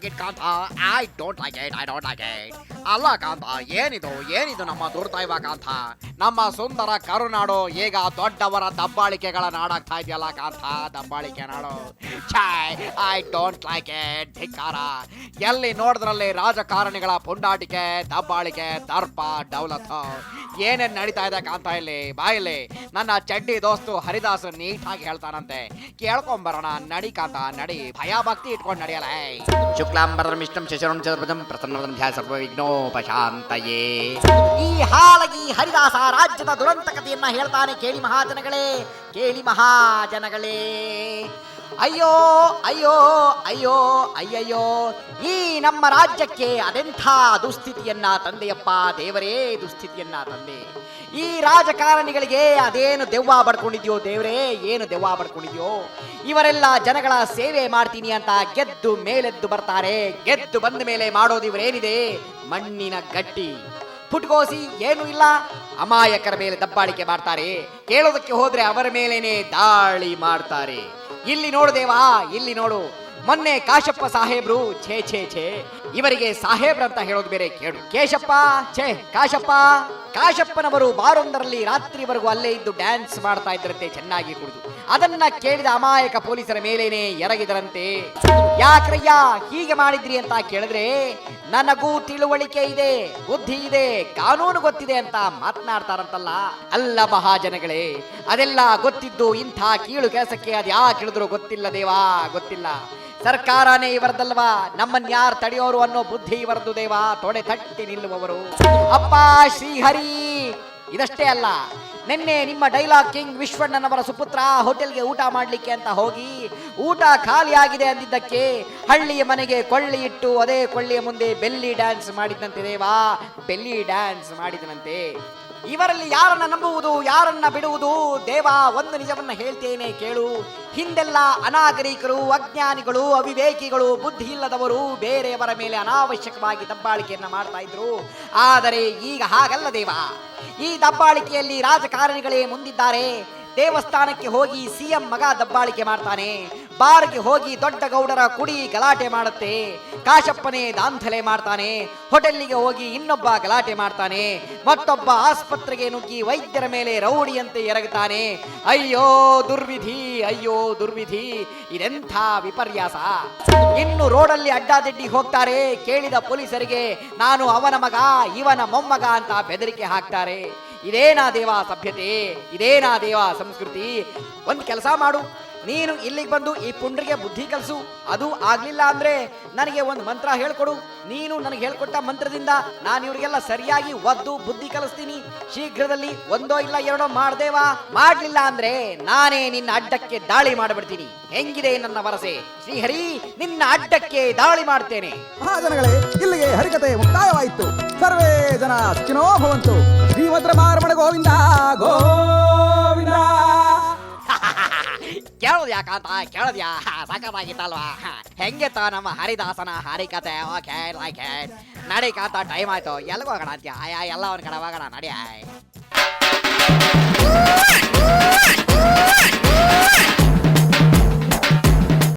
Like it Kantha. I don't like it. ಅಲ್ಲ ಕಾಂತ, ಏನಿದು ನಮ್ಮ ದುರ್ದೈವ ಕಾಂತ. ನಮ್ಮ ಸುಂದರ ಕರುನಾಡು ಈಗ ದೊಡ್ಡವರ ದಬ್ಬಾಳಿಕೆಗಳ ನಾಡಾಗ್ತಾ ಇದೆಯಲ್ಲ ಕಾಂತ. ದಬ್ಬಾಳಿಕೆ ನಾಡು. I don't like it. ಧಿಕ್ಕಾರ. ಎಲ್ಲಿ ನೋಡಿದ್ರಲ್ಲಿ ರಾಜಕಾರಣಿಗಳ ಪುಂಡಾಟಿಕೆ, ದಬ್ಬಾಳಿಕೆ, ದರ್ಪ, ಡೌಲತ್ ಏನೇನ್ ನಡೀತಾ ಇದೆ ಕಾಂತ ಇಲ್ಲಿ. ಬಾಯಲ್ಲಿ ನನ್ನ ಚಡ್ಡಿ ದೋಸ್ತು ಹರಿದಾಸ್ ನೀಟಾಗಿ ಹೇಳ್ತಾನಂತೆ. ಕೇಳ್ಕೊಂಬರೋಣ. ನಡಿ ಕಾಂತ ನಡಿ. ಭಯ ಭಕ್ತಿ ಇಟ್ಕೊಂಡು ನಡೆಯಲ್ಲ. ಶುಕ್ಲಾಂಬರಂ ವಿಷ್ಣುಂ ಶಶಿವರ್ಣಂ ಚತುರ್ಭುಜಂ ಪ್ರಸನ್ನವದನಂ ಧ್ಯಾಯೇತ್ ಸರ್ವವಿಘ್ನೋಪಶಾಂತಯೇ. ಈ ಹಾಲಗಿ ಹರಿದಾಸ ರಾಜ್ಯದ ದುರಂತ ಕಥೆಯನ್ನ ಹೇಳ್ತಾನೆ. ಕೇಳಿ ಮಹಾಜನಗಳೇ, ಕೇಳಿ ಮಹಾಜನಗಳೇ. ಅಯ್ಯೋ ಅಯ್ಯೋ ಅಯ್ಯೋ ಅಯ್ಯಯ್ಯೋ, ಈ ನಮ್ಮ ರಾಜ್ಯಕ್ಕೆ ಅದೆಂಥ ದುಸ್ಥಿತಿಯನ್ನ ತಂದೆಯಪ್ಪ ದೇವರೇ, ದುಸ್ಥಿತಿಯನ್ನ ತಂದೆ. ಈ ರಾಜಕಾರಣಿಗಳಿಗೆ ಅದೇನು ದೆವ್ವ ಬಡ್ಕೊಂಡಿದ್ಯೋ ದೇವರೇ, ಏನು ದೆವ್ವ ಬಡ್ಕೊಂಡಿದ್ಯೋ. ಇವರೆಲ್ಲ ಜನಗಳ ಸೇವೆ ಮಾಡ್ತೀನಿ ಅಂತ ಗೆದ್ದು ಮೇಲೆದ್ದು ಬರ್ತಾರೆ. ಗೆದ್ದು ಬಂದ ಮೇಲೆ ಮಾಡೋದು ಇವರೇನಿದೆ, ಮಣ್ಣಿನ ಗಟ್ಟಿ. ಪುಟ್ಕೋಸಿ ಏನೂ ಇಲ್ಲ, ಅಮಾಯಕರ ಮೇಲೆ ದಬ್ಬಾಳಿಕೆ ಮಾಡ್ತಾರೆ. ಕೇಳೋದಕ್ಕೆ ಹೋದ್ರೆ ಅವರ ಮೇಲೇನೆ ದಾಳಿ ಮಾಡ್ತಾರೆ. ಇಲ್ಲಿ ನೋಡು ದೇವಾ, ಇಲ್ಲಿ ನೋಡು. ಮೊನ್ನೆ ಕಾಶಪ್ಪ ಸಾಹೇಬ್ರು, ಛೇ ಛೇ ಛೇ, ಇವರಿಗೆ ಸಾಹೇಬ್ರಂತ ಹೇಳೋದು ಬೇರೆ. ಕೇಳು ಕೇಶಪ್ಪ, ಛೇ ಕಾಶಪ್ಪ. ಕಾಶಪ್ಪನವರು ಬಾರೊಂದರಲ್ಲಿ ರಾತ್ರಿವರೆಗೂ ಅಲ್ಲೇ ಇದ್ದು ಡ್ಯಾನ್ಸ್ ಮಾಡ್ತಾ ಇದ್ರಂತೆ, ಚೆನ್ನಾಗಿ ಕುಡಿದು. ಅದನ್ನ ಕೇಳಿದ ಅಮಾಯಕ ಪೊಲೀಸರ ಮೇಲೇನೆ ಎರಗಿದರಂತೆ. ಯಾಕ್ರಯ್ಯ ಹೀಗೆ ಮಾಡಿದ್ರಿ ಅಂತ ಕೇಳಿದ್ರೆ, ನನಗೂ ತಿಳುವಳಿಕೆ ಇದೆ, ಬುದ್ಧಿ ಇದೆ, ಕಾನೂನು ಗೊತ್ತಿದೆ ಅಂತ ಮಾತನಾಡ್ತಾರಂತಲ್ಲ. ಅಲ್ಲ ಮಹಾಜನಗಳೇ, ಅದೆಲ್ಲ ಗೊತ್ತಿದ್ದು ಇಂಥ ಕೀಳು ಕೆಲಸಕ್ಕೆ ಅದ್ಯಾಕೆ ಹೇಳಿದ್ರು ಗೊತ್ತಿಲ್ಲ ದೇವಾ, ಗೊತ್ತಿಲ್ಲ. ಸರ್ಕಾರನೇ ಇವರದಲ್ವಾ, ನಮ್ಮನ್ಯಾರು ತಡೆಯೋರು ಅನ್ನೋ ಬುದ್ಧಿ ಇವರದ್ದು ದೇವಾ. ತೊಡೆ ತಟ್ಟಿ ನಿಲ್ಲುವವರು ಅಪ್ಪ ಶ್ರೀಹರಿ. ಇದಷ್ಟೇ ಅಲ್ಲ, ನಿನ್ನೆ ನಿಮ್ಮ ಡೈಲಾಗ್ ಕಿಂಗ್ ವಿಶ್ವಣ್ಣನವರ ಸುಪುತ್ರ ಹೋಟೆಲ್ಗೆ ಊಟ ಮಾಡ್ಲಿಕ್ಕೆ ಅಂತ ಹೋಗಿ ಊಟ ಖಾಲಿ ಆಗಿದೆ ಅಂದಿದ್ದಕ್ಕೆ ಹಳ್ಳಿಯ ಮನೆಗೆ ಕೊಳ್ಳಿ ಇಟ್ಟು ಅದೇ ಕೊಳ್ಳಿಯ ಮುಂದೆ ಬೆಲ್ಲಿ ಡ್ಯಾನ್ಸ್ ಮಾಡಿದಂತೆ ದೇವಾ, ಬೆಲ್ಲಿ ಡ್ಯಾನ್ಸ್ ಮಾಡಿದನಂತೆ. ಇವರಲ್ಲಿ ಯಾರನ್ನ ನಂಬುವುದು, ಯಾರನ್ನ ಬಿಡುವುದು ದೇವ? ಒಂದು ನಿಜವನ್ನ ಹೇಳ್ತೇನೆ ಕೇಳು. ಹಿಂದೆಲ್ಲ ಅನಾಗರಿಕರು, ಅಜ್ಞಾನಿಗಳು, ಅವಿವೇಕಿಗಳು, ಬುದ್ಧಿ ಇಲ್ಲದವರು ಬೇರೆಯವರ ಮೇಲೆ ಅನಾವಶ್ಯಕವಾಗಿ ದಬ್ಬಾಳಿಕೆಯನ್ನ ಮಾಡ್ತಾ ಇದ್ರು. ಆದರೆ ಈಗ ಹಾಗಲ್ಲ ದೇವ. ಈ ದಬ್ಬಾಳಿಕೆಯಲ್ಲಿ ರಾಜಕಾರಣಿಗಳೇ ಮುಂದಿದ್ದಾರೆ. ದೇವಸ್ಥಾನಕ್ಕೆ ಹೋಗಿ ಸಿಎಂ ಮಗ ದಬ್ಬಾಳಿಕೆ ಮಾಡ್ತಾನೆ. ಬಾರ್ಗೆ ಹೋಗಿ ದೊಡ್ಡ ಗೌಡರ ಕುಡಿ ಗಲಾಟೆ ಮಾಡುತ್ತೆ, ಕಾಶಪ್ಪನೇ ದಾಂಧಲೆ ಮಾಡ್ತಾನೆ. ಹೋಟೆಲ್ಗೆ ಹೋಗಿ ಇನ್ನೊಬ್ಬ ಗಲಾಟೆ ಮಾಡ್ತಾನೆ. ಮತ್ತೊಬ್ಬ ಆಸ್ಪತ್ರೆಗೆ ನುಗ್ಗಿ ವೈದ್ಯರ ಮೇಲೆ ರೌಡಿಯಂತೆ ಎರಗುತ್ತಾನೆ. ಅಯ್ಯೋ ದುರ್ವಿಧಿ, ಅಯ್ಯೋ ದುರ್ವಿಧಿ, ಇದೆಂಥ ವಿಪರ್ಯಾಸ. ಇನ್ನು ರೋಡಲ್ಲಿ ಅಡ್ಡಾದಿಡ್ಡಿ ಹೋಗ್ತಾರೆ. ಕೇಳಿದ ಪೊಲೀಸರಿಗೆ ನಾನು ಅವನ ಮಗ, ಇವನ ಮೊಮ್ಮಗ ಅಂತ ಬೆದರಿಕೆ ಹಾಕ್ತಾರೆ. ಇದೇನಾ ದೇವ ಸಭ್ಯತೆ, ಇದೇನಾ ದೇವ ಸಂಸ್ಕೃತಿ? ಒಂದು ಕೆಲಸ ಮಾಡು, ನೀನು ಇಲ್ಲಿಗೆ ಬಂದು ಈ ಪುಂಡ್ರಿಗೆ ಬುದ್ಧಿ ಕಲಿಸು. ಅದು ಆಗ್ಲಿಲ್ಲ ಅಂದ್ರೆ ನನಗೆ ಒಂದು ಮಂತ್ರ ಹೇಳ್ಕೊಡು. ನೀನು ನನಗೆ ಹೇಳ್ಕೊಟ್ಟ ಮಂತ್ರದಿಂದ ನಾನು ಇವರಿಗೆಲ್ಲ ಸರಿಯಾಗಿ ಒದ್ದು ಬುದ್ಧಿ ಕಲಿಸ್ತೀನಿ. ಶೀಘ್ರದಲ್ಲಿ ಒಂದೋ ಇಲ್ಲ ಎರಡೋ ಮಾಡ್ದೇವಾ. ಮಾಡ್ಲಿಲ್ಲ ಅಂದ್ರೆ ನಾನೇ ನಿನ್ನ ಅಡ್ಡಕ್ಕೆ ದಾಳಿ ಮಾಡಿಬಿಡ್ತೀನಿ. ಹೆಂಗಿದೆ ನನ್ನ ವರಸೆ? ಶ್ರೀಹರಿ, ನಿನ್ನ ಅಡ್ಡಕ್ಕೆ ದಾಳಿ ಮಾಡ್ತೇನೆ. ಮಹಾಜನಗಳೇ, ಇಲ್ಲಿಗೆ ಹರಿಕತೆ ಮುಕ್ತಾಯವಾಯಿತು. ಸರ್ವೇ ಜನ ಸುಖಿನೋ ಭವಂತು. ಶ್ರೀಮದ್ರ ಮಾರಮಣ ಗೋವಿಂದ ಗೋವಿಂದ. ಕೇಳೋದು ಯಾಕಂತ ಕೇಳೋದ್ಯಾ? ಸಖತ್ತಾಗಿತ್ತಲ್ವಾ? ಹೆಂಗಿತ್ತ ನಮ್ಮ ಹರಿದಾಸನ ಹರಿಕತೆ? Okay like it. ನಡಿ ಕಾಂತ, ಟೈಮ್ ಆಯ್ತು. ಎಲ್ಲಿಗೆ ಹೋಗೋಣ ಅಂತ್ಯ? ಎಲ್ಲ ಒಂದ್ ಕಡೆ ಹೋಗೋಣ ನಡಿ.